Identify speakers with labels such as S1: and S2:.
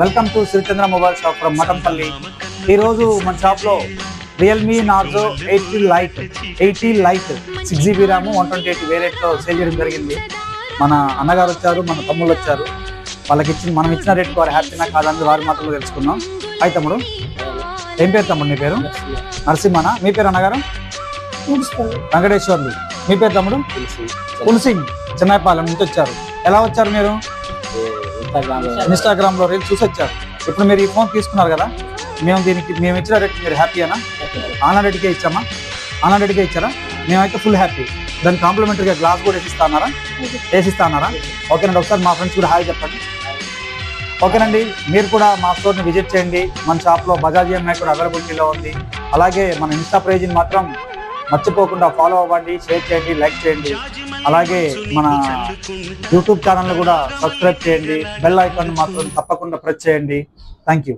S1: Welcome to Srichandra mobile shop from Matampalli. ఈరోజు మన షాప్లో Realme Narzo 80 lite 6GB RAM 128 వేరియంట్లో సేల్ చేయడం జరిగింది. మన అన్నగారు వచ్చారు, మన తమ్ముళ్ళు వచ్చారు. మనం ఇచ్చిన రేట్కి వారు హ్యాపీనా కాదని వారి మాటలు తెలుసుకున్నాం. హాయ్ తమ్ముడు, ఏం పేరు తమ్ముడు? నీ పేరు నరసింహనా? మీ పేరు అన్నగారు? వెంకటేశ్వర్లు. మీ పేరు తమ్ముడు? పుల్సింగ్. చిన్నపాలెం నుంచి వచ్చారు. ఎలా వచ్చారు మీరు? ఇన్స్టాగ్రామ్ లో రీల్స్ చూసి వచ్చారు. ఇప్పుడు మీరు ఈ ఫోన్ తీసుకున్నారు కదా, మేము ఇచ్చిన రేట్ మీరు హ్యాపీయేనా? ఆన్లైన్ రేట్కే ఇచ్చామా? ఆన్లైన్ రేట్కే ఇచ్చారా? మేమైతే ఫుల్ హ్యాపీ. దాని కాంప్లిమెంటరీగా గ్లాస్ కూడా వేసిస్తానారా? ఓకేనండి. ఒకసారి మా ఫ్రెండ్స్ కూడా హాయ్ చెప్పండి. ఓకేనండి, మీరు కూడా మా స్టోర్ని విజిట్ చేయండి. మన షాప్లో బజాజ్ ఈఎంఐ కూడా అవైలబిలిటీలో ఉంది. అలాగే మన ఇన్స్టా పేజీని మాత్రం మర్చిపోకుండా ఫాలో అవ్వండి, షేర్ చేయండి, లైక్ చేయండి. అలాగే మన యూట్యూబ్ ఛానల్ని కూడా సబ్స్క్రైబ్ చేయండి. బెల్ ఐకాన్ మాత్రం తప్పకుండా ప్రెస్ చేయండి. Thank you.